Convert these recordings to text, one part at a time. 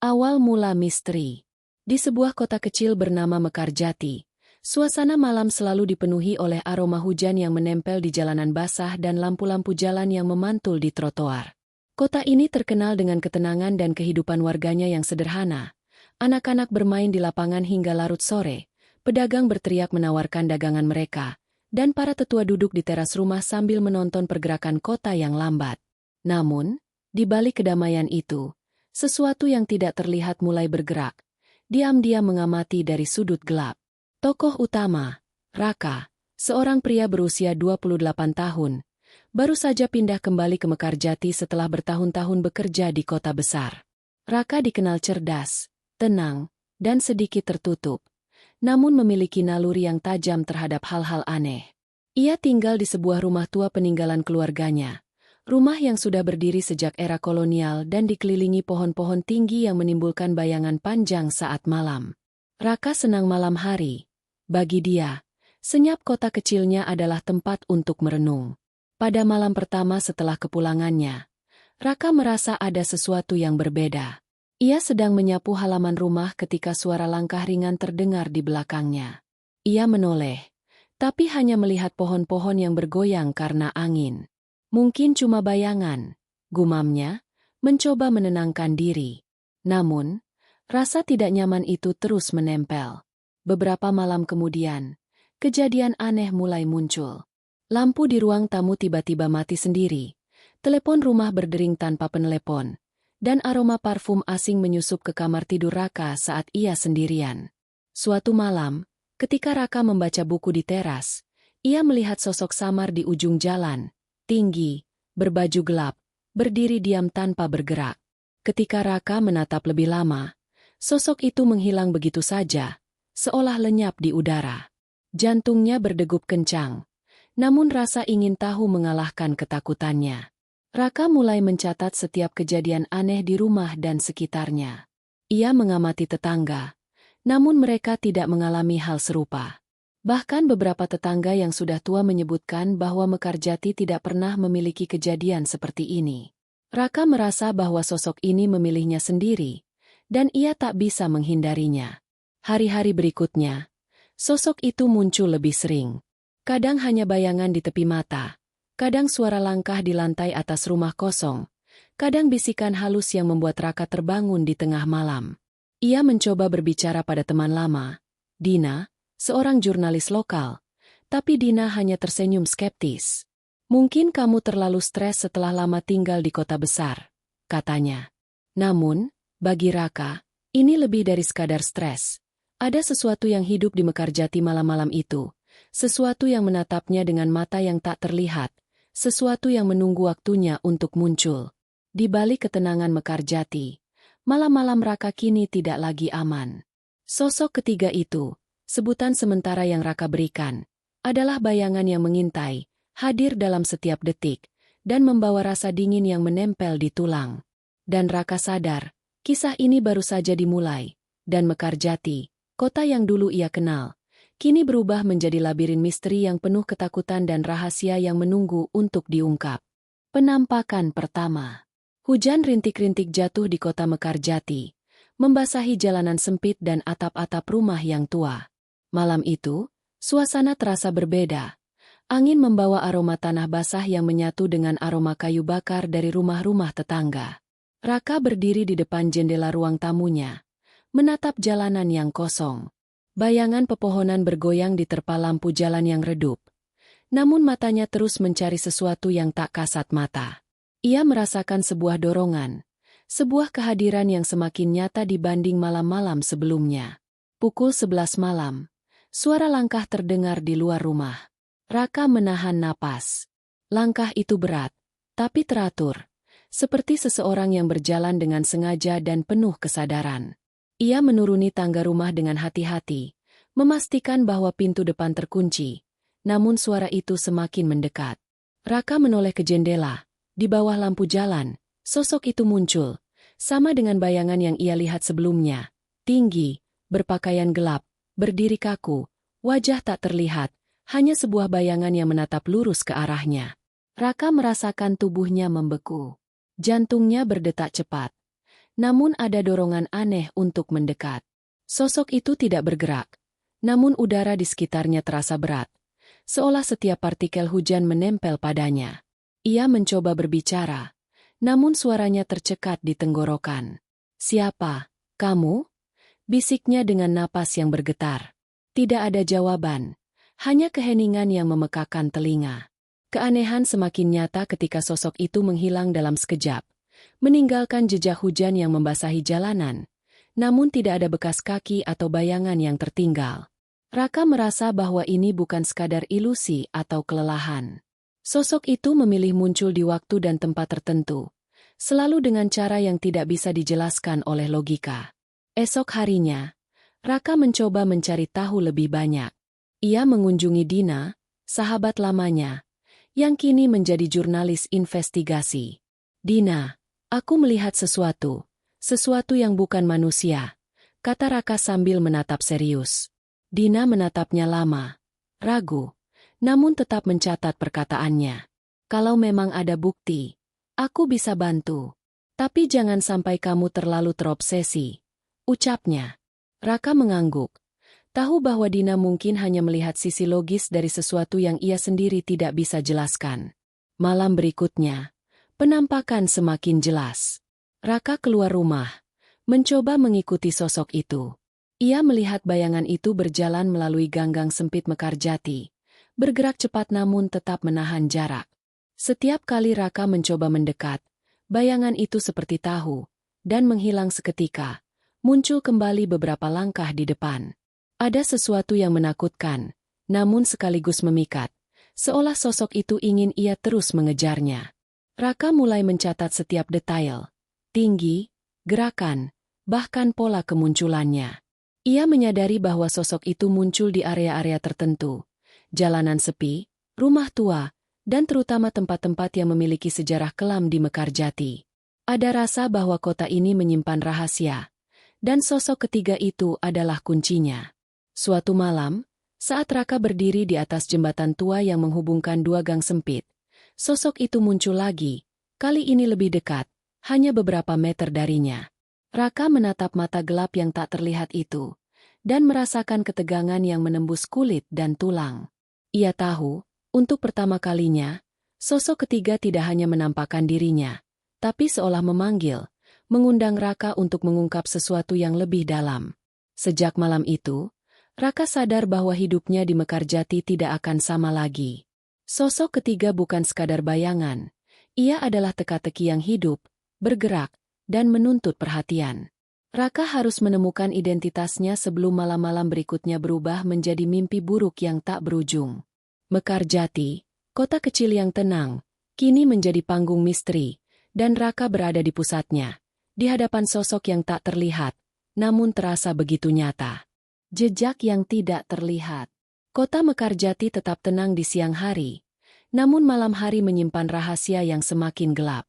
Awal mula misteri. Di sebuah kota kecil bernama Mekarjati, suasana malam selalu dipenuhi oleh aroma hujan yang menempel di jalanan basah dan lampu-lampu jalan yang memantul di trotoar. Kota ini terkenal dengan ketenangan dan kehidupan warganya yang sederhana. Anak-anak bermain di lapangan hingga larut sore, pedagang berteriak menawarkan dagangan mereka, dan para tetua duduk di teras rumah sambil menonton pergerakan kota yang lambat. Namun, di balik kedamaian itu, sesuatu yang tidak terlihat mulai bergerak. Diam-diam mengamati dari sudut gelap. Tokoh utama, Raka, seorang pria berusia 28 tahun, baru saja pindah kembali ke Mekarjati setelah bertahun-tahun bekerja di kota besar. Raka dikenal cerdas, tenang, dan sedikit tertutup, namun memiliki naluri yang tajam terhadap hal-hal aneh. Ia tinggal di sebuah rumah tua peninggalan keluarganya. Rumah yang sudah berdiri sejak era kolonial dan dikelilingi pohon-pohon tinggi yang menimbulkan bayangan panjang saat malam. Raka senang malam hari. Bagi dia, senyap kota kecilnya adalah tempat untuk merenung. Pada malam pertama setelah kepulangannya, Raka merasa ada sesuatu yang berbeda. Ia sedang menyapu halaman rumah ketika suara langkah ringan terdengar di belakangnya. Ia menoleh, tapi hanya melihat pohon-pohon yang bergoyang karena angin. Mungkin cuma bayangan, gumamnya, mencoba menenangkan diri. Namun, rasa tidak nyaman itu terus menempel. Beberapa malam kemudian, kejadian aneh mulai muncul. Lampu di ruang tamu tiba-tiba mati sendiri, telepon rumah berdering tanpa penelepon, dan aroma parfum asing menyusup ke kamar tidur Raka saat ia sendirian. Suatu malam, ketika Raka membaca buku di teras, ia melihat sosok samar di ujung jalan. Tinggi, berbaju gelap, berdiri diam tanpa bergerak. Ketika Raka menatap lebih lama, sosok itu menghilang begitu saja, seolah lenyap di udara. Jantungnya berdegup kencang, namun rasa ingin tahu mengalahkan ketakutannya. Raka mulai mencatat setiap kejadian aneh di rumah dan sekitarnya. Ia mengamati tetangga, namun mereka tidak mengalami hal serupa. Bahkan beberapa tetangga yang sudah tua menyebutkan bahwa Mekarjati tidak pernah memiliki kejadian seperti ini. Raka merasa bahwa sosok ini memilihnya sendiri, dan ia tak bisa menghindarinya. Hari-hari berikutnya, sosok itu muncul lebih sering. Kadang hanya bayangan di tepi mata, kadang suara langkah di lantai atas rumah kosong, kadang bisikan halus yang membuat Raka terbangun di tengah malam. Ia mencoba berbicara pada teman lama, Dina, seorang jurnalis lokal, tapi Dina hanya tersenyum skeptis. Mungkin kamu terlalu stres setelah lama tinggal di kota besar, katanya. Namun, bagi Raka, ini lebih dari sekadar stres. Ada sesuatu yang hidup di Mekarjati malam-malam itu, sesuatu yang menatapnya dengan mata yang tak terlihat, sesuatu yang menunggu waktunya untuk muncul. Di balik ketenangan Mekarjati, malam-malam Raka kini tidak lagi aman. Sosok ketiga itu, sebutan sementara yang Raka berikan, adalah bayangan yang mengintai, hadir dalam setiap detik, dan membawa rasa dingin yang menempel di tulang. Dan Raka sadar, kisah ini baru saja dimulai, dan Mekarjati, kota yang dulu ia kenal, kini berubah menjadi labirin misteri yang penuh ketakutan dan rahasia yang menunggu untuk diungkap. Penampakan pertama. Hujan rintik-rintik jatuh di kota Mekarjati, membasahi jalanan sempit dan atap-atap rumah yang tua. Malam itu, suasana terasa berbeda. Angin membawa aroma tanah basah yang menyatu dengan aroma kayu bakar dari rumah-rumah tetangga. Raka berdiri di depan jendela ruang tamunya, menatap jalanan yang kosong. Bayangan pepohonan bergoyang diterpa lampu jalan yang redup. Namun matanya terus mencari sesuatu yang tak kasat mata. Ia merasakan sebuah dorongan, sebuah kehadiran yang semakin nyata dibanding malam-malam sebelumnya. Pukul 11 malam. Suara langkah terdengar di luar rumah. Raka menahan napas. Langkah itu berat, tapi teratur. Seperti seseorang yang berjalan dengan sengaja dan penuh kesadaran. Ia menuruni tangga rumah dengan hati-hati, memastikan bahwa pintu depan terkunci. Namun suara itu semakin mendekat. Raka menoleh ke jendela. Di bawah lampu jalan, sosok itu muncul, sama dengan bayangan yang ia lihat sebelumnya. Tinggi, berpakaian gelap, berdiri kaku, wajah tak terlihat, hanya sebuah bayangan yang menatap lurus ke arahnya. Raka merasakan tubuhnya membeku. Jantungnya berdetak cepat. namun ada dorongan aneh untuk mendekat. Sosok itu tidak bergerak, namun udara di sekitarnya terasa berat, seolah setiap partikel hujan menempel padanya. Ia mencoba berbicara, namun suaranya tercekat di tenggorokan. "Siapa? Kamu?" bisiknya dengan napas yang bergetar. Tidak ada jawaban, hanya keheningan yang memekakan telinga. Keanehan semakin nyata ketika sosok itu menghilang dalam sekejap, meninggalkan jejak hujan yang membasahi jalanan, namun tidak ada bekas kaki atau bayangan yang tertinggal. Raka merasa bahwa ini bukan sekadar ilusi atau kelelahan. Sosok itu memilih muncul di waktu dan tempat tertentu, selalu dengan cara yang tidak bisa dijelaskan oleh logika. Esok harinya, Raka mencoba mencari tahu lebih banyak. Ia mengunjungi Dina, sahabat lamanya, yang kini menjadi jurnalis investigasi. "Dina, aku melihat sesuatu yang bukan manusia," kata Raka sambil menatap serius. Dina menatapnya lama, ragu, namun tetap mencatat perkataannya. "Kalau memang ada bukti, aku bisa bantu. Tapi jangan sampai kamu terlalu terobsesi," ucapnya. Raka mengangguk, tahu bahwa Dina mungkin hanya melihat sisi logis dari sesuatu yang ia sendiri tidak bisa jelaskan. Malam berikutnya, penampakan semakin jelas. Raka keluar rumah, mencoba mengikuti sosok itu. Ia melihat bayangan itu berjalan melalui ganggang sempit Mekarjati, bergerak cepat namun tetap menahan jarak. Setiap kali Raka mencoba mendekat, bayangan itu seperti tahu, dan menghilang seketika, muncul kembali beberapa langkah di depan. Ada sesuatu yang menakutkan, namun sekaligus memikat, seolah sosok itu ingin ia terus mengejarnya. Raka mulai mencatat setiap detail, tinggi, gerakan, bahkan pola kemunculannya. Ia menyadari bahwa sosok itu muncul di area-area tertentu, jalanan sepi, rumah tua, dan terutama tempat-tempat yang memiliki sejarah kelam di Mekarjati. Ada rasa bahwa kota ini menyimpan rahasia, dan sosok ketiga itu adalah kuncinya. Suatu malam, saat Raka berdiri di atas jembatan tua yang menghubungkan dua gang sempit, sosok itu muncul lagi, kali ini lebih dekat, hanya beberapa meter darinya. Raka menatap mata gelap yang tak terlihat itu, dan merasakan ketegangan yang menembus kulit dan tulang. Ia tahu, untuk pertama kalinya, sosok ketiga tidak hanya menampakkan dirinya, tapi seolah memanggil, mengundang Raka untuk mengungkap sesuatu yang lebih dalam. Sejak malam itu, Raka sadar bahwa hidupnya di Mekarjati tidak akan sama lagi. Sosok ketiga bukan sekadar bayangan, ia adalah teka-teki yang hidup, bergerak, dan menuntut perhatian. Raka harus menemukan identitasnya sebelum malam-malam berikutnya berubah menjadi mimpi buruk yang tak berujung. Mekarjati, kota kecil yang tenang, kini menjadi panggung misteri, dan Raka berada di pusatnya, di hadapan sosok yang tak terlihat, namun terasa begitu nyata. Jejak yang tidak terlihat. Kota Mekarjati tetap tenang di siang hari, namun malam hari menyimpan rahasia yang semakin gelap.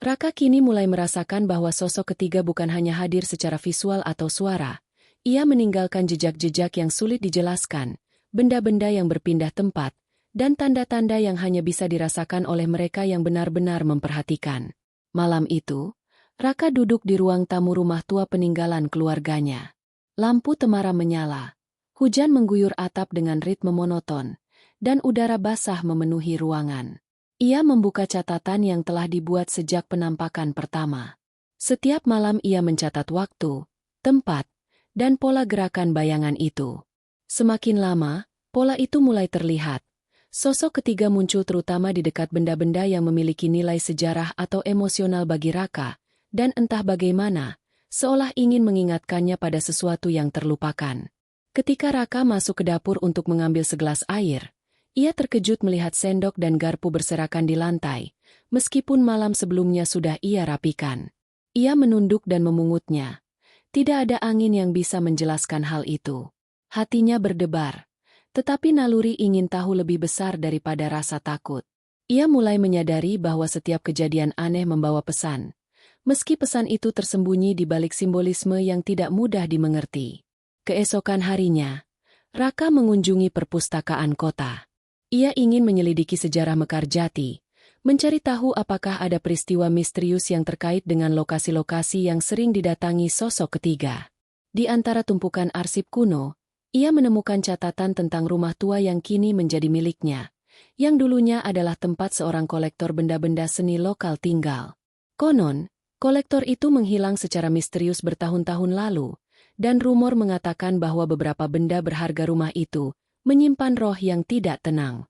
Raka kini mulai merasakan bahwa sosok ketiga bukan hanya hadir secara visual atau suara. Ia meninggalkan jejak-jejak yang sulit dijelaskan, benda-benda yang berpindah tempat, dan tanda-tanda yang hanya bisa dirasakan oleh mereka yang benar-benar memperhatikan. Malam itu, Raka duduk di ruang tamu rumah tua peninggalan keluarganya. Lampu temaram menyala, hujan mengguyur atap dengan ritme monoton, dan udara basah memenuhi ruangan. Ia membuka catatan yang telah dibuat sejak penampakan pertama. Setiap malam ia mencatat waktu, tempat, dan pola gerakan bayangan itu. Semakin lama, pola itu mulai terlihat. Sosok ketiga muncul terutama di dekat benda-benda yang memiliki nilai sejarah atau emosional bagi Raka, dan entah bagaimana, seolah ingin mengingatkannya pada sesuatu yang terlupakan. Ketika Raka masuk ke dapur untuk mengambil segelas air, ia terkejut melihat sendok dan garpu berserakan di lantai, meskipun malam sebelumnya sudah ia rapikan. Ia menunduk dan memungutnya. Tidak ada angin yang bisa menjelaskan hal itu. Hatinya berdebar, tetapi naluri ingin tahu lebih besar daripada rasa takut. Ia mulai menyadari bahwa setiap kejadian aneh membawa pesan, meski pesan itu tersembunyi di balik simbolisme yang tidak mudah dimengerti. Keesokan harinya, Raka mengunjungi perpustakaan kota. Ia ingin menyelidiki sejarah Mekarjati, mencari tahu apakah ada peristiwa misterius yang terkait dengan lokasi-lokasi yang sering didatangi sosok ketiga. Di antara tumpukan arsip kuno, ia menemukan catatan tentang rumah tua yang kini menjadi miliknya, yang dulunya adalah tempat seorang kolektor benda-benda seni lokal tinggal. Konon, kolektor itu menghilang secara misterius bertahun-tahun lalu, dan rumor mengatakan bahwa beberapa benda berharga rumah itu menyimpan roh yang tidak tenang.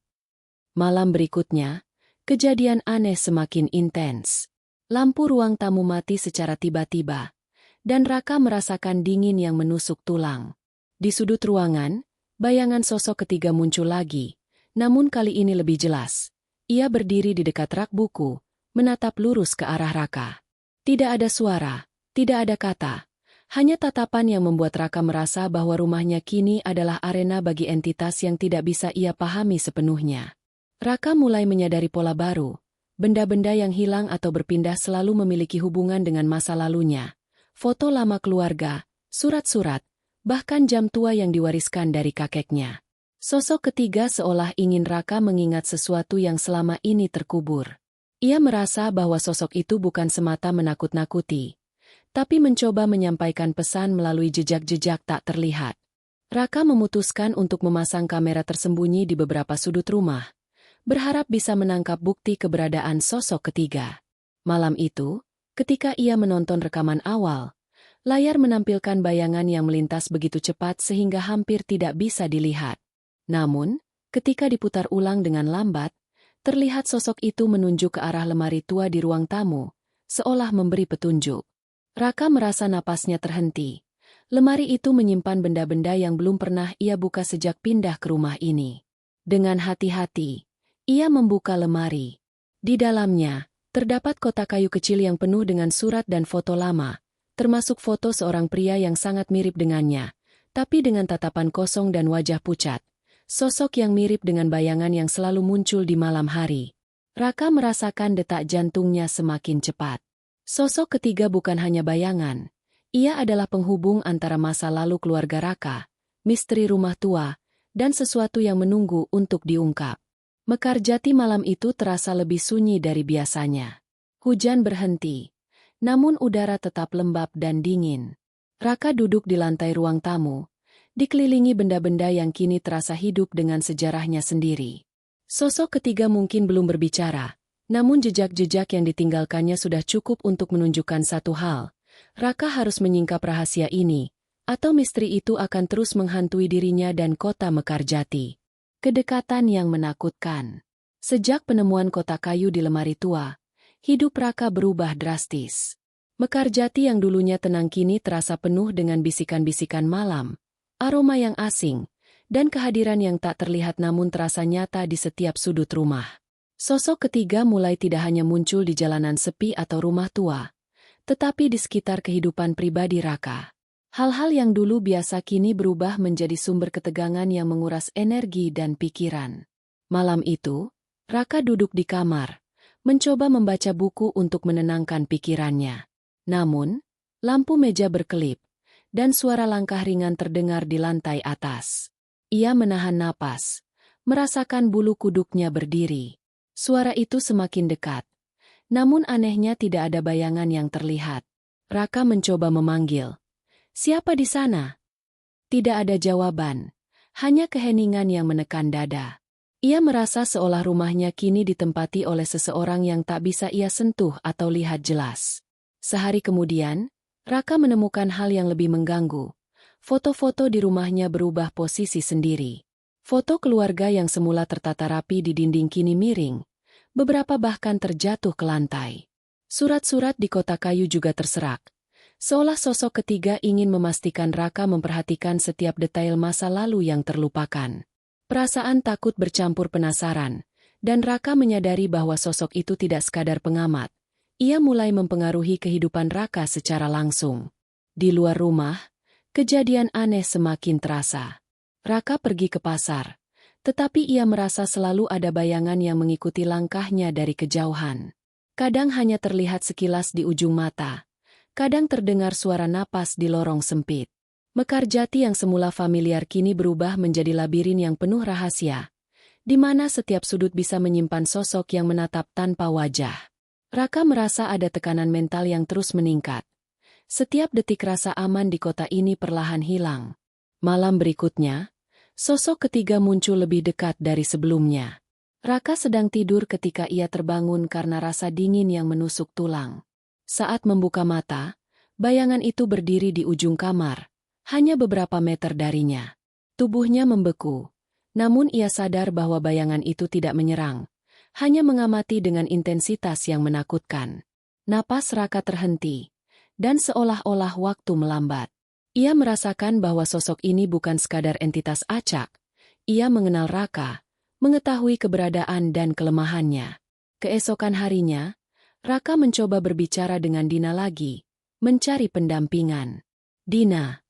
Malam berikutnya, kejadian aneh semakin intens. Lampu ruang tamu mati secara tiba-tiba, dan Raka merasakan dingin yang menusuk tulang. Di sudut ruangan, bayangan sosok ketiga muncul lagi, namun kali ini lebih jelas. Ia berdiri di dekat rak buku, menatap lurus ke arah Raka. Tidak ada suara, tidak ada kata, hanya tatapan yang membuat Raka merasa bahwa rumahnya kini adalah arena bagi entitas yang tidak bisa ia pahami sepenuhnya. Raka mulai menyadari pola baru. Benda-benda yang hilang atau berpindah selalu memiliki hubungan dengan masa lalunya. Foto lama keluarga, surat-surat, bahkan jam tua yang diwariskan dari kakeknya. Sosok ketiga seolah ingin Raka mengingat sesuatu yang selama ini terkubur. Ia merasa bahwa sosok itu bukan semata menakut-nakuti, tapi mencoba menyampaikan pesan melalui jejak-jejak tak terlihat. Raka memutuskan untuk memasang kamera tersembunyi di beberapa sudut rumah, berharap bisa menangkap bukti keberadaan sosok ketiga. Malam itu, ketika ia menonton rekaman awal, layar menampilkan bayangan yang melintas begitu cepat sehingga hampir tidak bisa dilihat. Namun, ketika diputar ulang dengan lambat, terlihat sosok itu menunjuk ke arah lemari tua di ruang tamu, seolah memberi petunjuk. Raka merasa napasnya terhenti. Lemari itu menyimpan benda-benda yang belum pernah ia buka sejak pindah ke rumah ini. Dengan hati-hati, ia membuka lemari. Di dalamnya, terdapat kotak kayu kecil yang penuh dengan surat dan foto lama, termasuk foto seorang pria yang sangat mirip dengannya, tapi dengan tatapan kosong dan wajah pucat. Sosok yang mirip dengan bayangan yang selalu muncul di malam hari. Raka merasakan detak jantungnya semakin cepat. Sosok ketiga bukan hanya bayangan. Ia adalah penghubung antara masa lalu keluarga Raka, misteri rumah tua, dan sesuatu yang menunggu untuk diungkap. Mekarjati malam itu terasa lebih sunyi dari biasanya. Hujan berhenti, namun udara tetap lembab dan dingin. Raka duduk di lantai ruang tamu, dikelilingi benda-benda yang kini terasa hidup dengan sejarahnya sendiri. Sosok ketiga mungkin belum berbicara, namun jejak-jejak yang ditinggalkannya sudah cukup untuk menunjukkan satu hal. Raka harus menyingkap rahasia ini, atau misteri itu akan terus menghantui dirinya dan kota Mekarjati. Kedekatan yang menakutkan. Sejak penemuan kotak kayu di lemari tua, hidup Raka berubah drastis. Mekarjati yang dulunya tenang kini terasa penuh dengan bisikan-bisikan malam, aroma yang asing, dan kehadiran yang tak terlihat namun terasa nyata di setiap sudut rumah. Sosok ketiga mulai tidak hanya muncul di jalanan sepi atau rumah tua, tetapi di sekitar kehidupan pribadi Raka. Hal-hal yang dulu biasa kini berubah menjadi sumber ketegangan yang menguras energi dan pikiran. Malam itu, Raka duduk di kamar, mencoba membaca buku untuk menenangkan pikirannya. Namun, lampu meja berkelip, dan suara langkah ringan terdengar di lantai atas. Ia menahan napas, merasakan bulu kuduknya berdiri. Suara itu semakin dekat, namun anehnya tidak ada bayangan yang terlihat. Raka mencoba memanggil. Siapa di sana? Tidak ada jawaban, hanya keheningan yang menekan dada. Ia merasa seolah rumahnya kini ditempati oleh seseorang yang tak bisa ia sentuh atau lihat jelas. Sehari kemudian, Raka menemukan hal yang lebih mengganggu. Foto-foto di rumahnya berubah posisi sendiri. Foto keluarga yang semula tertata rapi di dinding kini miring, beberapa bahkan terjatuh ke lantai. Surat-surat di kotak kayu juga terserak. Seolah sosok ketiga ingin memastikan Raka memperhatikan setiap detail masa lalu yang terlupakan. Perasaan takut bercampur penasaran, dan Raka menyadari bahwa sosok itu tidak sekadar pengamat. Ia mulai mempengaruhi kehidupan Raka secara langsung. Di luar rumah, kejadian aneh semakin terasa. Raka pergi ke pasar, tetapi ia merasa selalu ada bayangan yang mengikuti langkahnya dari kejauhan. Kadang hanya terlihat sekilas di ujung mata. Kadang terdengar suara napas di lorong sempit. Mekarjati yang semula familiar kini berubah menjadi labirin yang penuh rahasia. di mana setiap sudut bisa menyimpan sosok yang menatap tanpa wajah. Raka merasa ada tekanan mental yang terus meningkat. Setiap detik rasa aman di kota ini perlahan hilang. Malam berikutnya, sosok ketiga muncul lebih dekat dari sebelumnya. Raka sedang tidur ketika ia terbangun karena rasa dingin yang menusuk tulang. Saat membuka mata, bayangan itu berdiri di ujung kamar, hanya beberapa meter darinya. Tubuhnya membeku, namun ia sadar bahwa bayangan itu tidak menyerang, hanya mengamati dengan intensitas yang menakutkan. Napas Raka terhenti, dan seolah-olah waktu melambat. Ia merasakan bahwa sosok ini bukan sekadar entitas acak. Ia mengenal Raka, mengetahui keberadaan dan kelemahannya. Keesokan harinya, Raka mencoba berbicara dengan Dina lagi, mencari pendampingan. Dina,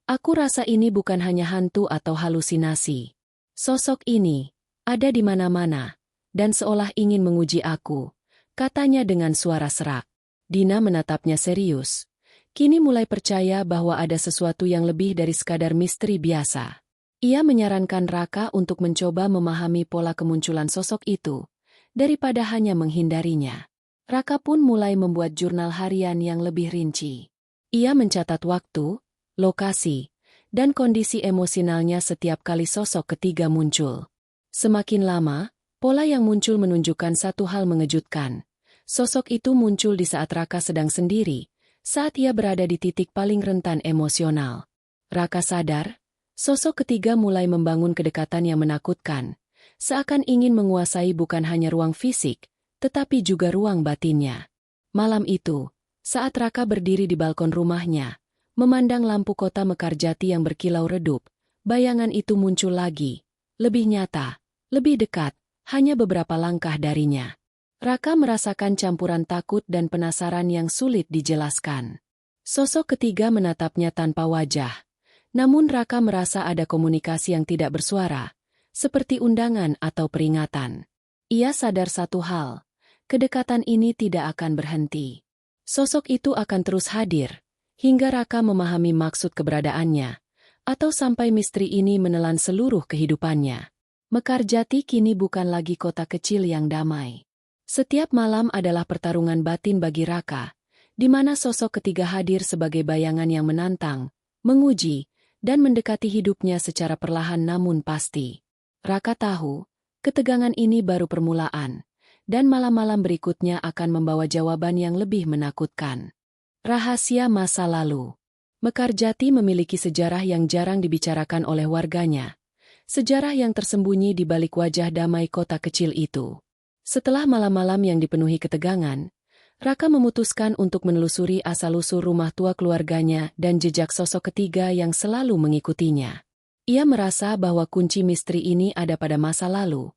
aku rasa ini bukan hanya hantu atau halusinasi. Sosok ini ada di mana-mana, dan seolah ingin menguji aku, katanya dengan suara serak. Dina menatapnya serius. Kini mulai percaya bahwa ada sesuatu yang lebih dari sekadar misteri biasa. Ia menyarankan Raka untuk mencoba memahami pola kemunculan sosok itu, daripada hanya menghindarinya. Raka pun mulai membuat jurnal harian yang lebih rinci. Ia mencatat waktu, lokasi, dan kondisi emosionalnya setiap kali sosok ketiga muncul. Semakin lama, pola yang muncul menunjukkan satu hal mengejutkan. Sosok itu muncul di saat Raka sedang sendiri, saat ia berada di titik paling rentan emosional. Raka sadar, sosok ketiga mulai membangun kedekatan yang menakutkan, seakan ingin menguasai bukan hanya ruang fisik, tetapi juga ruang batinnya. Malam itu, saat Raka berdiri di balkon rumahnya, memandang lampu kota Mekarjati yang berkilau redup, bayangan itu muncul lagi, lebih nyata, lebih dekat, hanya beberapa langkah darinya. Raka merasakan campuran takut dan penasaran yang sulit dijelaskan. Sosok ketiga menatapnya tanpa wajah. Namun Raka merasa ada komunikasi yang tidak bersuara, seperti undangan atau peringatan. Ia sadar satu hal, kedekatan ini tidak akan berhenti. Sosok itu akan terus hadir, hingga Raka memahami maksud keberadaannya, atau sampai misteri ini menelan seluruh kehidupannya. Mekarjati kini bukan lagi kota kecil yang damai. Setiap malam adalah pertarungan batin bagi Raka, di mana sosok ketiga hadir sebagai bayangan yang menantang, menguji, dan mendekati hidupnya secara perlahan namun pasti. Raka tahu, ketegangan ini baru permulaan, dan malam-malam berikutnya akan membawa jawaban yang lebih menakutkan. Rahasia masa lalu. Mekarjati memiliki sejarah yang jarang dibicarakan oleh warganya, sejarah yang tersembunyi di balik wajah damai kota kecil itu. Setelah malam-malam yang dipenuhi ketegangan, Raka memutuskan untuk menelusuri asal-usul rumah tua keluarganya dan jejak sosok ketiga yang selalu mengikutinya. Ia merasa bahwa kunci misteri ini ada pada masa lalu,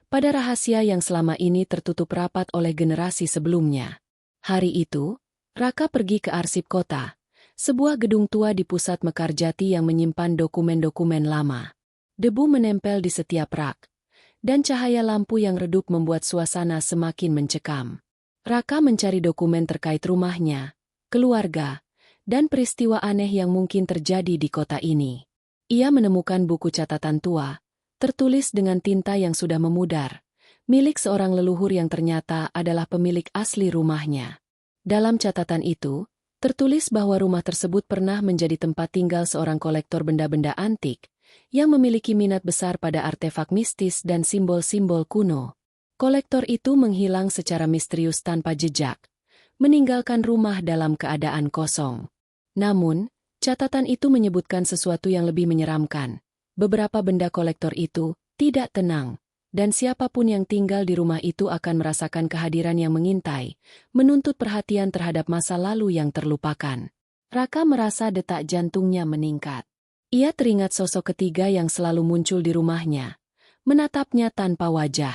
pada rahasia yang selama ini tertutup rapat oleh generasi sebelumnya. Hari itu, Raka pergi ke arsip kota, sebuah gedung tua di pusat Mekarjati yang menyimpan dokumen-dokumen lama. Debu menempel di setiap rak, dan cahaya lampu yang redup membuat suasana semakin mencekam. Raka mencari dokumen terkait rumahnya, keluarga, dan peristiwa aneh yang mungkin terjadi di kota ini. Ia menemukan buku catatan tua, tertulis dengan tinta yang sudah memudar, milik seorang leluhur yang ternyata adalah pemilik asli rumahnya. Dalam catatan itu, tertulis bahwa rumah tersebut pernah menjadi tempat tinggal seorang kolektor benda-benda antik, yang memiliki minat besar pada artefak mistis dan simbol-simbol kuno. Kolektor itu menghilang secara misterius tanpa jejak, meninggalkan rumah dalam keadaan kosong. Namun, catatan itu menyebutkan sesuatu yang lebih menyeramkan. Beberapa benda kolektor itu tidak tenang, dan siapapun yang tinggal di rumah itu akan merasakan kehadiran yang mengintai, menuntut perhatian terhadap masa lalu yang terlupakan. Raka merasa detak jantungnya meningkat. Ia teringat sosok ketiga yang selalu muncul di rumahnya, menatapnya tanpa wajah.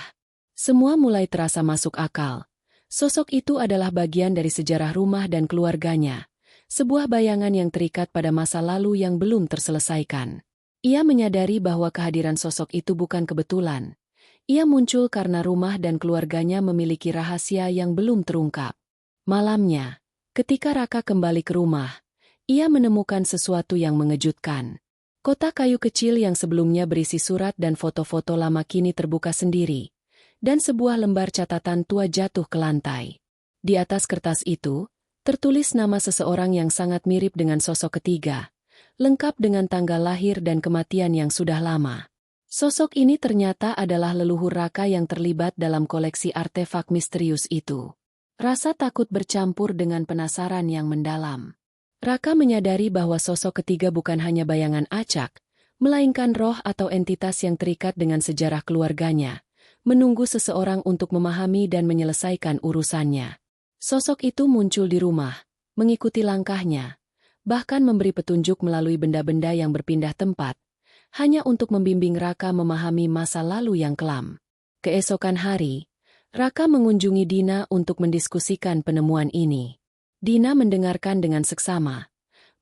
Semua mulai terasa masuk akal. Sosok itu adalah bagian dari sejarah rumah dan keluarganya, sebuah bayangan yang terikat pada masa lalu yang belum terselesaikan. Ia menyadari bahwa kehadiran sosok itu bukan kebetulan. Ia muncul karena rumah dan keluarganya memiliki rahasia yang belum terungkap. Malamnya, ketika Raka kembali ke rumah, ia menemukan sesuatu yang mengejutkan. Kotak kayu kecil yang sebelumnya berisi surat dan foto-foto lama kini terbuka sendiri, dan sebuah lembar catatan tua jatuh ke lantai. Di atas kertas itu, tertulis nama seseorang yang sangat mirip dengan sosok ketiga, lengkap dengan tanggal lahir dan kematian yang sudah lama. Sosok ini ternyata adalah leluhur Raka yang terlibat dalam koleksi artefak misterius itu. Rasa takut bercampur dengan penasaran yang mendalam. Raka menyadari bahwa sosok ketiga bukan hanya bayangan acak, melainkan roh atau entitas yang terikat dengan sejarah keluarganya, menunggu seseorang untuk memahami dan menyelesaikan urusannya. Sosok itu muncul di rumah, mengikuti langkahnya, bahkan memberi petunjuk melalui benda-benda yang berpindah tempat, hanya untuk membimbing Raka memahami masa lalu yang kelam. Keesokan hari, Raka mengunjungi Dina untuk mendiskusikan penemuan ini. Dina mendengarkan dengan seksama.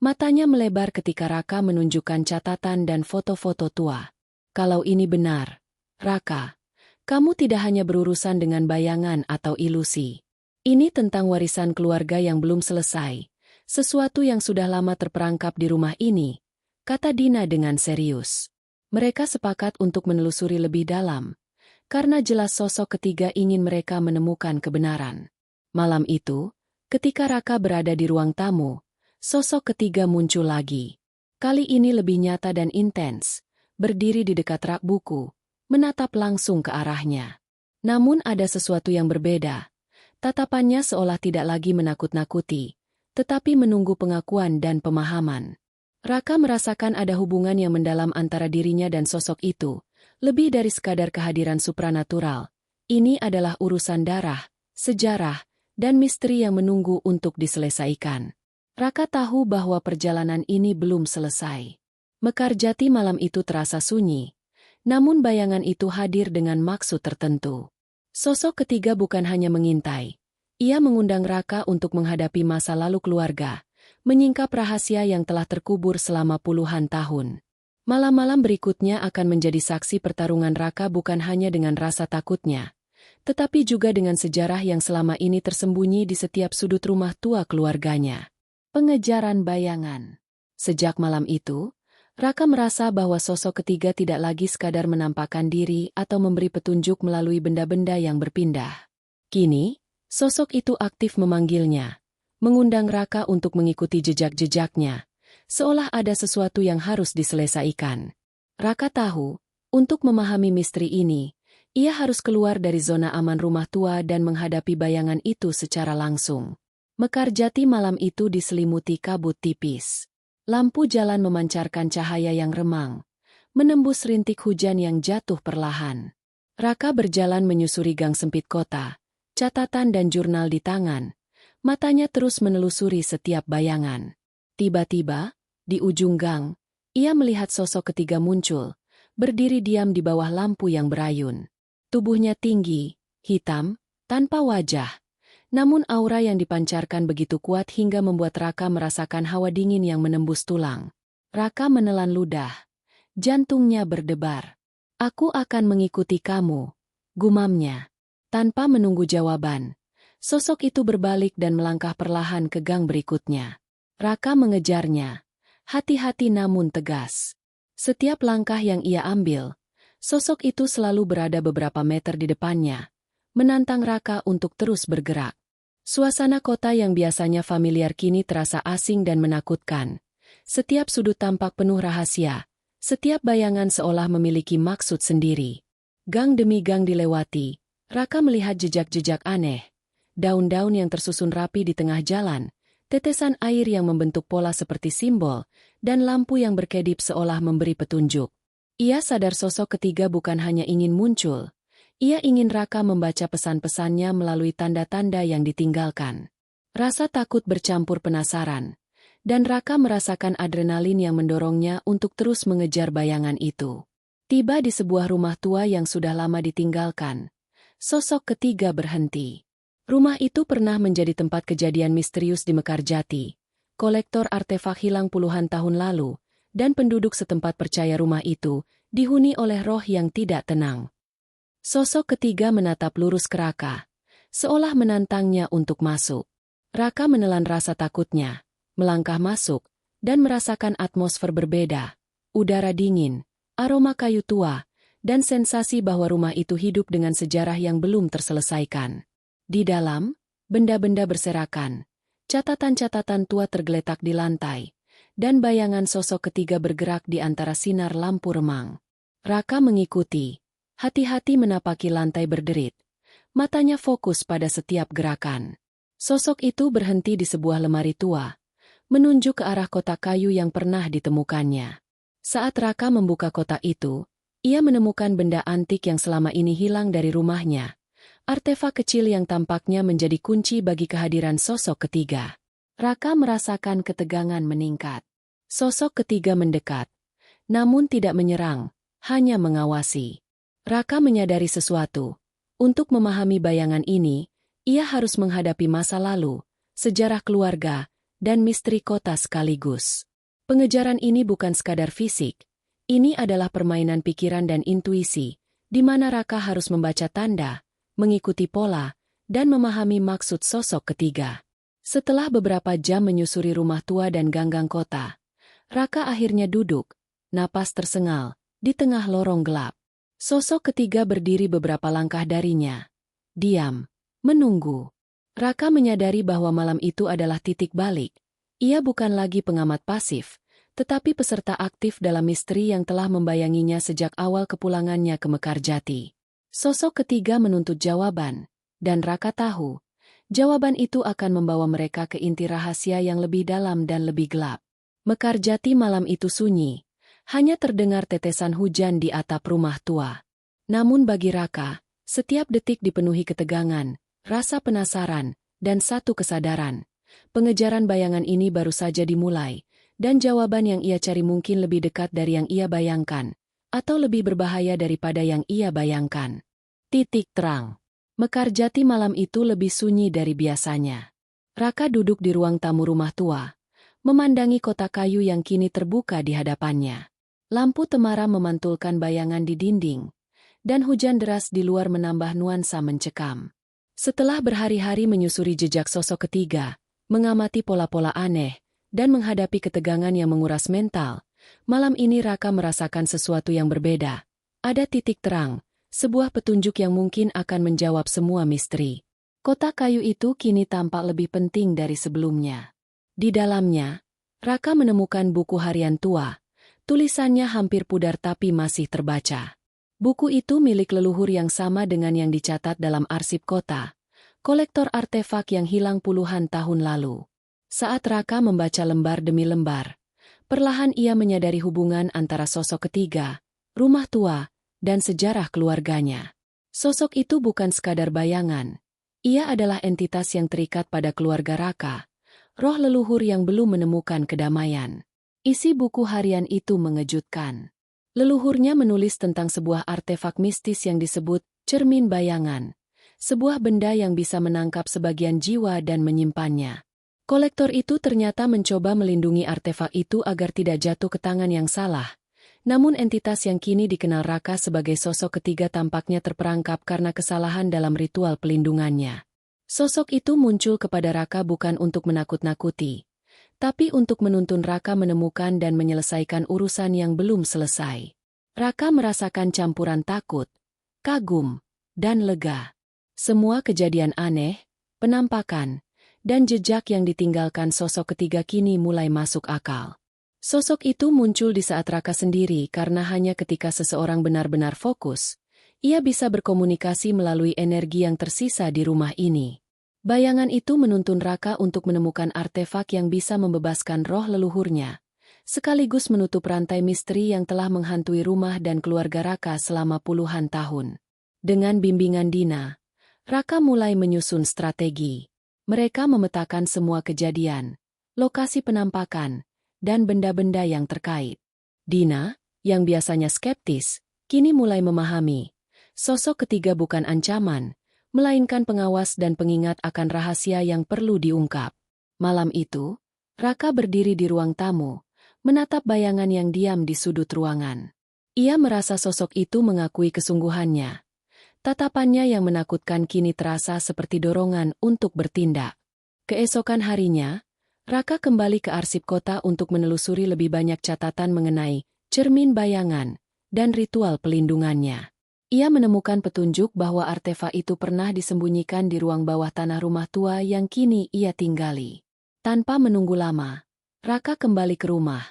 Matanya melebar ketika Raka menunjukkan catatan dan foto-foto tua. Kalau ini benar, Raka, kamu tidak hanya berurusan dengan bayangan atau ilusi. Ini tentang warisan keluarga yang belum selesai, sesuatu yang sudah lama terperangkap di rumah ini, kata Dina dengan serius. Mereka sepakat untuk menelusuri lebih dalam, karena jelas sosok ketiga ingin mereka menemukan kebenaran. Malam itu, ketika Raka berada di ruang tamu, sosok ketiga muncul lagi. Kali ini lebih nyata dan intens, berdiri di dekat rak buku, menatap langsung ke arahnya. Namun ada sesuatu yang berbeda. Tatapannya seolah tidak lagi menakut-nakuti, tetapi menunggu pengakuan dan pemahaman. Raka merasakan ada hubungan yang mendalam antara dirinya dan sosok itu, lebih dari sekadar kehadiran supranatural. Ini adalah urusan darah, sejarah, dan misteri yang menunggu untuk diselesaikan. Raka tahu bahwa perjalanan ini belum selesai. Mekarjati malam itu terasa sunyi, namun bayangan itu hadir dengan maksud tertentu. Sosok ketiga bukan hanya mengintai. Ia mengundang Raka untuk menghadapi masa lalu keluarga, menyingkap rahasia yang telah terkubur selama puluhan tahun. Malam-malam berikutnya akan menjadi saksi pertarungan Raka bukan hanya dengan rasa takutnya, tetapi juga dengan sejarah yang selama ini tersembunyi di setiap sudut rumah tua keluarganya. Pengejaran bayangan. Sejak malam itu, Raka merasa bahwa sosok ketiga tidak lagi sekadar menampakkan diri atau memberi petunjuk melalui benda-benda yang berpindah. Kini, sosok itu aktif memanggilnya, mengundang Raka untuk mengikuti jejak-jejaknya, seolah ada sesuatu yang harus diselesaikan. Raka tahu, untuk memahami misteri ini, ia harus keluar dari zona aman rumah tua dan menghadapi bayangan itu secara langsung. Mekarjati malam itu diselimuti kabut tipis. Lampu jalan memancarkan cahaya yang remang, menembus rintik hujan yang jatuh perlahan. Raka berjalan menyusuri gang sempit kota, catatan dan jurnal di tangan. Matanya terus menelusuri setiap bayangan. Tiba-tiba, di ujung gang, ia melihat sosok ketiga muncul, berdiri diam di bawah lampu yang berayun. Tubuhnya tinggi, hitam, tanpa wajah. Namun aura yang dipancarkan begitu kuat hingga membuat Raka merasakan hawa dingin yang menembus tulang. Raka menelan ludah. Jantungnya berdebar. "Aku akan mengikuti kamu," gumamnya. Tanpa menunggu jawaban, sosok itu berbalik dan melangkah perlahan ke gang berikutnya. Raka mengejarnya, hati-hati namun tegas. Setiap langkah yang ia ambil, sosok itu selalu berada beberapa meter di depannya, menantang Raka untuk terus bergerak. Suasana kota yang biasanya familiar kini terasa asing dan menakutkan. Setiap sudut tampak penuh rahasia, setiap bayangan seolah memiliki maksud sendiri. Gang demi gang dilewati, Raka melihat jejak-jejak aneh. Daun-daun yang tersusun rapi di tengah jalan, tetesan air yang membentuk pola seperti simbol, dan lampu yang berkedip seolah memberi petunjuk. Ia sadar sosok ketiga bukan hanya ingin muncul. Ia ingin Raka membaca pesan-pesannya melalui tanda-tanda yang ditinggalkan. Rasa takut bercampur penasaran, dan Raka merasakan adrenalin yang mendorongnya untuk terus mengejar bayangan itu. Tiba di sebuah rumah tua yang sudah lama ditinggalkan, sosok ketiga berhenti. Rumah itu pernah menjadi tempat kejadian misterius di Mekarjati. Kolektor artefak hilang puluhan tahun lalu, dan penduduk setempat percaya rumah itu dihuni oleh roh yang tidak tenang. Sosok ketiga menatap lurus ke Raka, seolah menantangnya untuk masuk. Raka menelan rasa takutnya, melangkah masuk, dan merasakan atmosfer berbeda, udara dingin, aroma kayu tua, dan sensasi bahwa rumah itu hidup dengan sejarah yang belum terselesaikan. Di dalam, benda-benda berserakan, catatan-catatan tua tergeletak di lantai, dan bayangan sosok ketiga bergerak di antara sinar lampu remang. Raka mengikuti, hati-hati menapaki lantai berderit. Matanya fokus pada setiap gerakan. Sosok itu berhenti di sebuah lemari tua, menunjuk ke arah kotak kayu yang pernah ditemukannya. Saat Raka membuka kotak itu, ia menemukan benda antik yang selama ini hilang dari rumahnya. Artefak kecil yang tampaknya menjadi kunci bagi kehadiran sosok ketiga. Raka merasakan ketegangan meningkat. Sosok ketiga mendekat, namun tidak menyerang, hanya mengawasi. Raka menyadari sesuatu. Untuk memahami bayangan ini, ia harus menghadapi masa lalu, sejarah keluarga, dan misteri kota sekaligus. Pengejaran ini bukan sekadar fisik. Ini adalah permainan pikiran dan intuisi, di mana Raka harus membaca tanda, mengikuti pola, dan memahami maksud sosok ketiga. Setelah beberapa jam menyusuri rumah tua dan ganggang kota, Raka akhirnya duduk, napas tersengal, di tengah lorong gelap. Sosok ketiga berdiri beberapa langkah darinya. Diam, menunggu. Raka menyadari bahwa malam itu adalah titik balik. Ia bukan lagi pengamat pasif, tetapi peserta aktif dalam misteri yang telah membayanginya sejak awal kepulangannya ke Mekarjati. Sosok ketiga menuntut jawaban, dan Raka tahu, jawaban itu akan membawa mereka ke inti rahasia yang lebih dalam dan lebih gelap. Mekarjati malam itu sunyi, hanya terdengar tetesan hujan di atap rumah tua. Namun bagi Raka, setiap detik dipenuhi ketegangan, rasa penasaran, dan satu kesadaran. Pengejaran bayangan ini baru saja dimulai, dan jawaban yang ia cari mungkin lebih dekat dari yang ia bayangkan, atau lebih berbahaya daripada yang ia bayangkan. Titik terang. Mekarjati malam itu lebih sunyi dari biasanya. Raka duduk di ruang tamu rumah tua, memandangi kotak kayu yang kini terbuka di hadapannya. Lampu temara memantulkan bayangan di dinding, dan hujan deras di luar menambah nuansa mencekam. Setelah berhari-hari menyusuri jejak sosok ketiga, mengamati pola-pola aneh, dan menghadapi ketegangan yang menguras mental, malam ini Raka merasakan sesuatu yang berbeda. Ada titik terang, sebuah petunjuk yang mungkin akan menjawab semua misteri. Kotak kayu itu kini tampak lebih penting dari sebelumnya. Di dalamnya, Raka menemukan buku harian tua. Tulisannya hampir pudar tapi masih terbaca. Buku itu milik leluhur yang sama dengan yang dicatat dalam arsip kota, kolektor artefak yang hilang puluhan tahun lalu. Saat Raka membaca lembar demi lembar, perlahan ia menyadari hubungan antara sosok ketiga, rumah tua, dan sejarah keluarganya. Sosok itu bukan sekadar bayangan. Ia adalah entitas yang terikat pada keluarga Raka, roh leluhur yang belum menemukan kedamaian. Isi buku harian itu mengejutkan. Leluhurnya menulis tentang sebuah artefak mistis yang disebut cermin bayangan, sebuah benda yang bisa menangkap sebagian jiwa dan menyimpannya. Kolektor itu ternyata mencoba melindungi artefak itu agar tidak jatuh ke tangan yang salah. Namun entitas yang kini dikenal Raka sebagai sosok ketiga tampaknya terperangkap karena kesalahan dalam ritual pelindungannya. Sosok itu muncul kepada Raka bukan untuk menakut-nakuti, tapi untuk menuntun Raka menemukan dan menyelesaikan urusan yang belum selesai. Raka merasakan campuran takut, kagum, dan lega. Semua kejadian aneh, penampakan, dan jejak yang ditinggalkan sosok ketiga kini mulai masuk akal. Sosok itu muncul di saat Raka sendiri karena hanya ketika seseorang benar-benar fokus, ia bisa berkomunikasi melalui energi yang tersisa di rumah ini. Bayangan itu menuntun Raka untuk menemukan artefak yang bisa membebaskan roh leluhurnya, sekaligus menutup rantai misteri yang telah menghantui rumah dan keluarga Raka selama puluhan tahun. Dengan bimbingan Dina, Raka mulai menyusun strategi. Mereka memetakan semua kejadian, lokasi penampakan, dan benda-benda yang terkait. Dina, yang biasanya skeptis, kini mulai memahami. Sosok ketiga bukan ancaman, melainkan pengawas dan pengingat akan rahasia yang perlu diungkap. Malam itu, Raka berdiri di ruang tamu, menatap bayangan yang diam di sudut ruangan. Ia merasa sosok itu mengakui kesungguhannya. Tatapannya yang menakutkan kini terasa seperti dorongan untuk bertindak. Keesokan harinya, Raka kembali ke arsip kota untuk menelusuri lebih banyak catatan mengenai cermin bayangan, dan ritual pelindungannya. Ia menemukan petunjuk bahwa artefak itu pernah disembunyikan di ruang bawah tanah rumah tua yang kini ia tinggali. Tanpa menunggu lama, Raka kembali ke rumah,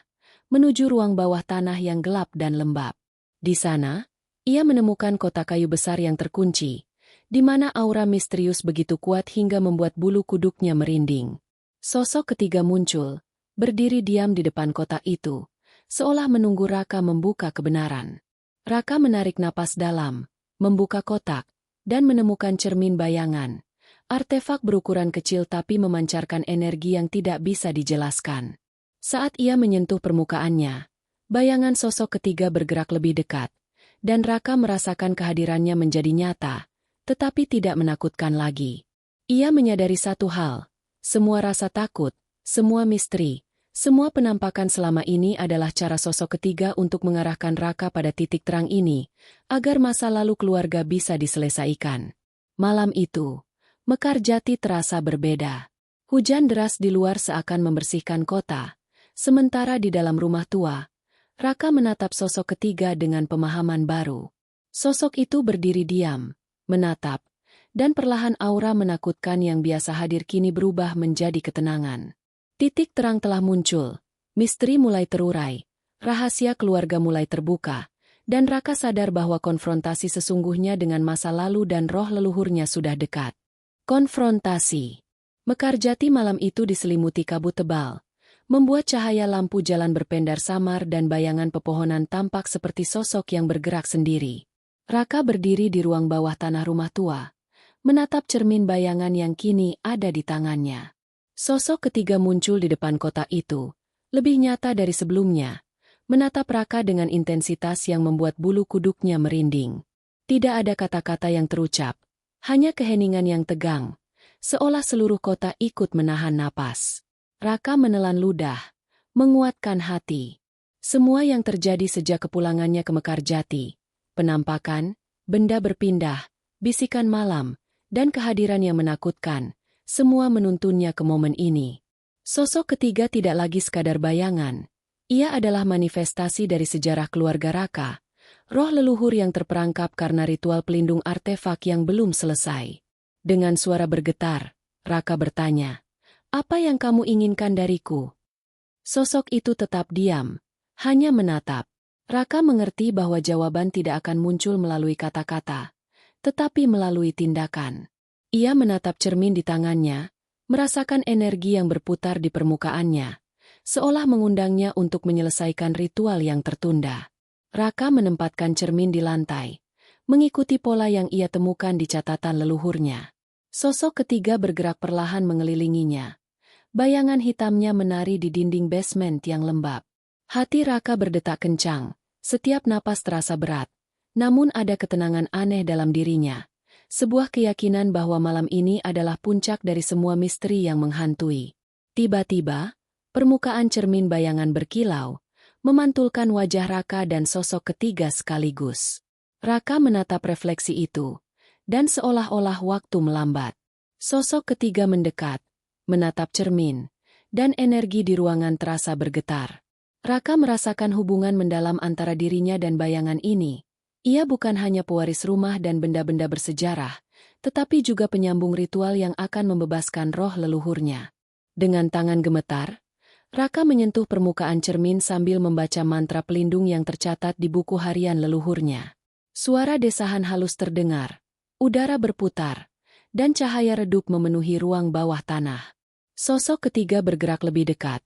menuju ruang bawah tanah yang gelap dan lembab. Di sana, ia menemukan kotak kayu besar yang terkunci, di mana aura misterius begitu kuat hingga membuat bulu kuduknya merinding. Sosok ketiga muncul, berdiri diam di depan kotak itu, seolah menunggu Raka membuka kebenaran. Raka menarik napas dalam, membuka kotak, dan menemukan cermin bayangan. Artefak berukuran kecil tapi memancarkan energi yang tidak bisa dijelaskan. Saat ia menyentuh permukaannya, bayangan sosok ketiga bergerak lebih dekat, dan Raka merasakan kehadirannya menjadi nyata, tetapi tidak menakutkan lagi. Ia menyadari satu hal, semua rasa takut, semua misteri, semua penampakan selama ini adalah cara sosok ketiga untuk mengarahkan Raka pada titik terang ini, agar masa lalu keluarga bisa diselesaikan. Malam itu, Mekarjati terasa berbeda. Hujan deras di luar seakan membersihkan kota, sementara di dalam rumah tua, Raka menatap sosok ketiga dengan pemahaman baru. Sosok itu berdiri diam, menatap, dan perlahan aura menakutkan yang biasa hadir kini berubah menjadi ketenangan. Titik terang telah muncul, misteri mulai terurai, rahasia keluarga mulai terbuka, dan Raka sadar bahwa konfrontasi sesungguhnya dengan masa lalu dan roh leluhurnya sudah dekat. Konfrontasi. Mekarjati malam itu diselimuti kabut tebal, membuat cahaya lampu jalan berpendar samar dan bayangan pepohonan tampak seperti sosok yang bergerak sendiri. Raka berdiri di ruang bawah tanah rumah tua, menatap cermin bayangan yang kini ada di tangannya. Sosok ketiga muncul di depan kotak itu, lebih nyata dari sebelumnya, menatap Raka dengan intensitas yang membuat bulu kuduknya merinding. Tidak ada kata-kata yang terucap, hanya keheningan yang tegang, seolah seluruh kota ikut menahan napas. Raka menelan ludah, menguatkan hati. Semua yang terjadi sejak kepulangannya ke Mekarjati, penampakan, benda berpindah, bisikan malam, dan kehadiran yang menakutkan, semua menuntunnya ke momen ini. Sosok ketiga tidak lagi sekadar bayangan. Ia adalah manifestasi dari sejarah keluarga Raka, roh leluhur yang terperangkap karena ritual pelindung artefak yang belum selesai. Dengan suara bergetar, Raka bertanya, "Apa yang kamu inginkan dariku?" Sosok itu tetap diam, hanya menatap. Raka mengerti bahwa jawaban tidak akan muncul melalui kata-kata, tetapi melalui tindakan. Ia menatap cermin di tangannya, merasakan energi yang berputar di permukaannya, seolah mengundangnya untuk menyelesaikan ritual yang tertunda. Raka menempatkan cermin di lantai, mengikuti pola yang ia temukan di catatan leluhurnya. Sosok ketiga bergerak perlahan mengelilinginya. Bayangan hitamnya menari di dinding basement yang lembab. Hati Raka berdetak kencang, setiap napas terasa berat, namun ada ketenangan aneh dalam dirinya. Sebuah keyakinan bahwa malam ini adalah puncak dari semua misteri yang menghantui. Tiba-tiba, permukaan cermin bayangan berkilau, memantulkan wajah Raka dan sosok ketiga sekaligus. Raka menatap refleksi itu, dan seolah-olah waktu melambat. Sosok ketiga mendekat, menatap cermin, dan energi di ruangan terasa bergetar. Raka merasakan hubungan mendalam antara dirinya dan bayangan ini. Ia bukan hanya pewaris rumah dan benda-benda bersejarah, tetapi juga penyambung ritual yang akan membebaskan roh leluhurnya. Dengan tangan gemetar, Raka menyentuh permukaan cermin sambil membaca mantra pelindung yang tercatat di buku harian leluhurnya. Suara desahan halus terdengar, udara berputar, dan cahaya redup memenuhi ruang bawah tanah. Sosok ketiga bergerak lebih dekat,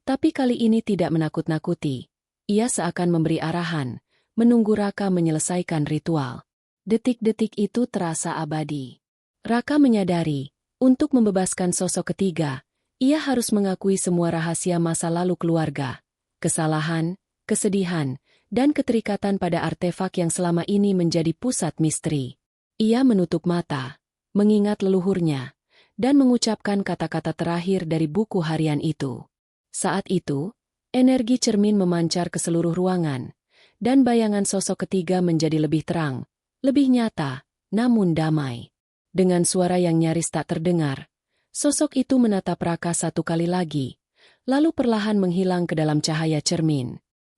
tapi kali ini tidak menakut-nakuti. Ia seakan memberi arahan, menunggu Raka menyelesaikan ritual. Detik-detik itu terasa abadi. Raka menyadari, untuk membebaskan sosok ketiga, ia harus mengakui semua rahasia masa lalu keluarga, kesalahan, kesedihan, dan keterikatan pada artefak yang selama ini menjadi pusat misteri. Ia menutup mata, mengingat leluhurnya, dan mengucapkan kata-kata terakhir dari buku harian itu. Saat itu, energi cermin memancar ke seluruh ruangan, dan bayangan sosok ketiga menjadi lebih terang, lebih nyata, namun damai. Dengan suara yang nyaris tak terdengar, sosok itu menatap Raka satu kali lagi, lalu perlahan menghilang ke dalam cahaya cermin.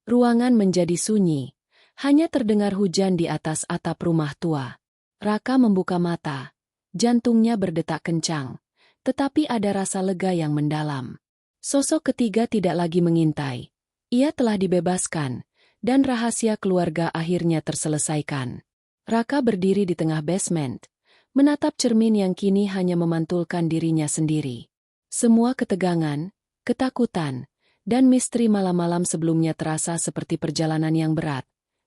Ruangan menjadi sunyi. Hanya terdengar hujan di atas atap rumah tua. Raka membuka mata. Jantungnya berdetak kencang. Tetapi ada rasa lega yang mendalam. Sosok ketiga tidak lagi mengintai. Ia telah dibebaskan, dan rahasia keluarga akhirnya terselesaikan. Raka berdiri di tengah basement, menatap cermin yang kini hanya memantulkan dirinya sendiri. Semua ketegangan, ketakutan, dan misteri malam-malam sebelumnya terasa seperti perjalanan yang berat,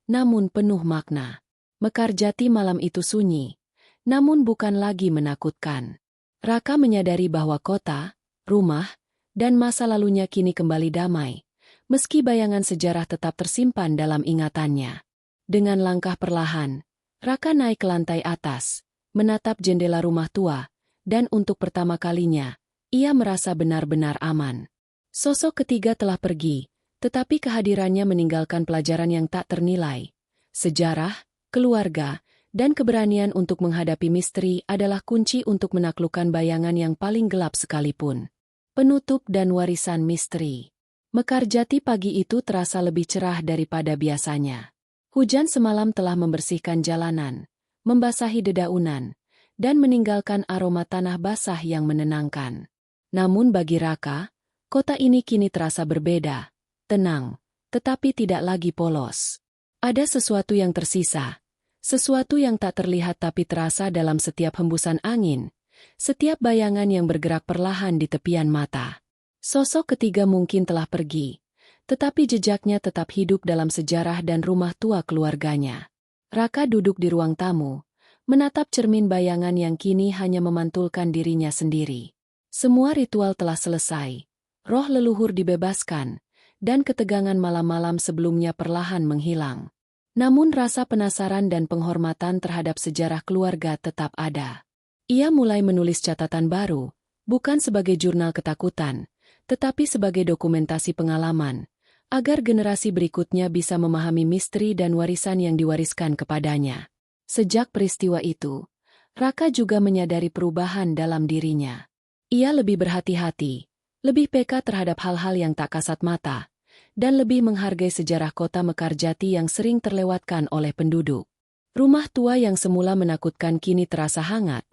namun penuh makna. Mekarjati malam itu sunyi, namun bukan lagi menakutkan. Raka menyadari bahwa kota, rumah, dan masa lalunya kini kembali damai, meski bayangan sejarah tetap tersimpan dalam ingatannya. Dengan langkah perlahan, Raka naik ke lantai atas, menatap jendela rumah tua, dan untuk pertama kalinya, ia merasa benar-benar aman. Sosok ketiga telah pergi, tetapi kehadirannya meninggalkan pelajaran yang tak ternilai. Sejarah, keluarga, dan keberanian untuk menghadapi misteri adalah kunci untuk menaklukkan bayangan yang paling gelap sekalipun. Penutup dan warisan misteri. Mekarjati pagi itu terasa lebih cerah daripada biasanya. Hujan semalam telah membersihkan jalanan, membasahi dedaunan, dan meninggalkan aroma tanah basah yang menenangkan. Namun bagi Raka, kota ini kini terasa berbeda, tenang, tetapi tidak lagi polos. Ada sesuatu yang tersisa, sesuatu yang tak terlihat tapi terasa dalam setiap hembusan angin, setiap bayangan yang bergerak perlahan di tepian mata. Sosok ketiga mungkin telah pergi, tetapi jejaknya tetap hidup dalam sejarah dan rumah tua keluarganya. Raka duduk di ruang tamu, menatap cermin bayangan yang kini hanya memantulkan dirinya sendiri. Semua ritual telah selesai, roh leluhur dibebaskan, dan ketegangan malam-malam sebelumnya perlahan menghilang. Namun rasa penasaran dan penghormatan terhadap sejarah keluarga tetap ada. Ia mulai menulis catatan baru, bukan sebagai jurnal ketakutan, tetapi sebagai dokumentasi pengalaman, agar generasi berikutnya bisa memahami misteri dan warisan yang diwariskan kepadanya. Sejak peristiwa itu, Raka juga menyadari perubahan dalam dirinya. Ia lebih berhati-hati, lebih peka terhadap hal-hal yang tak kasat mata, dan lebih menghargai sejarah kota Mekarjati yang sering terlewatkan oleh penduduk. Rumah tua yang semula menakutkan kini terasa hangat,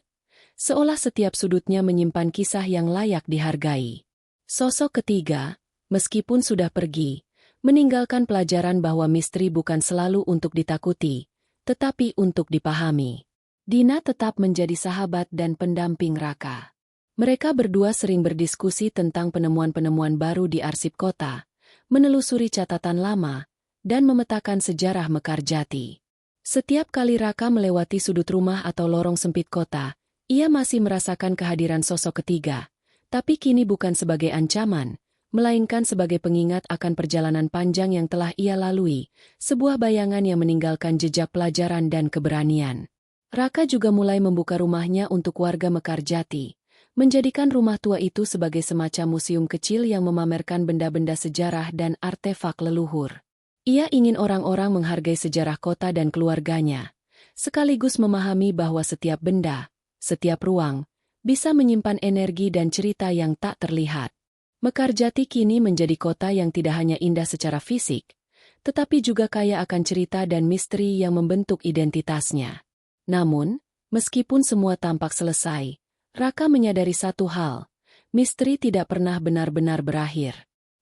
seolah setiap sudutnya menyimpan kisah yang layak dihargai. Sosok ketiga, meskipun sudah pergi, meninggalkan pelajaran bahwa misteri bukan selalu untuk ditakuti, tetapi untuk dipahami. Dina tetap menjadi sahabat dan pendamping Raka. Mereka berdua sering berdiskusi tentang penemuan-penemuan baru di arsip kota, menelusuri catatan lama, dan memetakan sejarah Mekarjati. Setiap kali Raka melewati sudut rumah atau lorong sempit kota, ia masih merasakan kehadiran sosok ketiga, tapi kini bukan sebagai ancaman, melainkan sebagai pengingat akan perjalanan panjang yang telah ia lalui, sebuah bayangan yang meninggalkan jejak pelajaran dan keberanian. Raka juga mulai membuka rumahnya untuk warga Mekarjati, menjadikan rumah tua itu sebagai semacam museum kecil yang memamerkan benda-benda sejarah dan artefak leluhur. Ia ingin orang-orang menghargai sejarah kota dan keluarganya, sekaligus memahami bahwa setiap benda, setiap ruang, bisa menyimpan energi dan cerita yang tak terlihat. Mekarjati kini menjadi kota yang tidak hanya indah secara fisik, tetapi juga kaya akan cerita dan misteri yang membentuk identitasnya. Namun, meskipun semua tampak selesai, Raka menyadari satu hal, misteri tidak pernah benar-benar berakhir.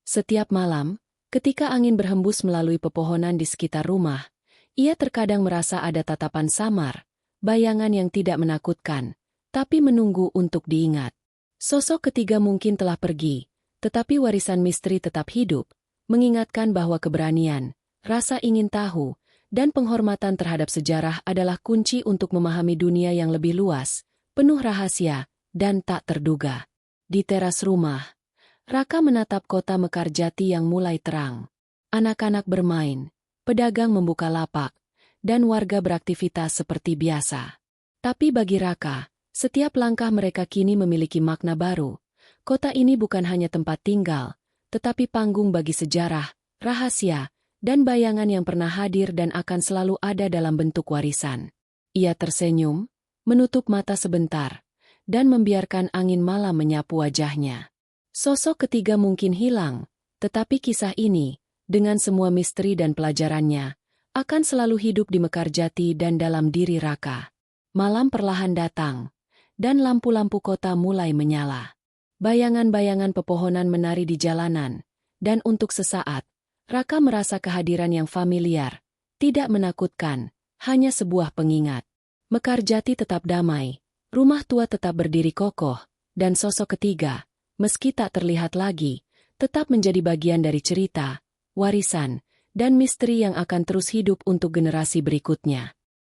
Setiap malam, ketika angin berhembus melalui pepohonan di sekitar rumah, ia terkadang merasa ada tatapan samar, bayangan yang tidak menakutkan, tapi menunggu untuk diingat. Sosok ketiga mungkin telah pergi, tetapi warisan misteri tetap hidup, mengingatkan bahwa keberanian, rasa ingin tahu, dan penghormatan terhadap sejarah adalah kunci untuk memahami dunia yang lebih luas, penuh rahasia, dan tak terduga. Di teras rumah, Raka menatap kota Mekarjati yang mulai terang. Anak-anak bermain, pedagang membuka lapak, dan warga beraktivitas seperti biasa. Tapi bagi Raka, setiap langkah mereka kini memiliki makna baru. Kota ini bukan hanya tempat tinggal, tetapi panggung bagi sejarah, rahasia, dan bayangan yang pernah hadir dan akan selalu ada dalam bentuk warisan. Ia tersenyum, menutup mata sebentar, dan membiarkan angin malam menyapu wajahnya. Sosok ketiga mungkin hilang, tetapi kisah ini, dengan semua misteri dan pelajarannya, akan selalu hidup di Mekarjati dan dalam diri Raka. Malam perlahan datang, dan lampu-lampu kota mulai menyala. Bayangan-bayangan pepohonan menari di jalanan, dan untuk sesaat, Raka merasa kehadiran yang familiar, tidak menakutkan, hanya sebuah pengingat. Mekarjati tetap damai, rumah tua tetap berdiri kokoh, dan sosok ketiga, meski tak terlihat lagi, tetap menjadi bagian dari cerita, warisan, dan misteri yang akan terus hidup untuk generasi berikutnya.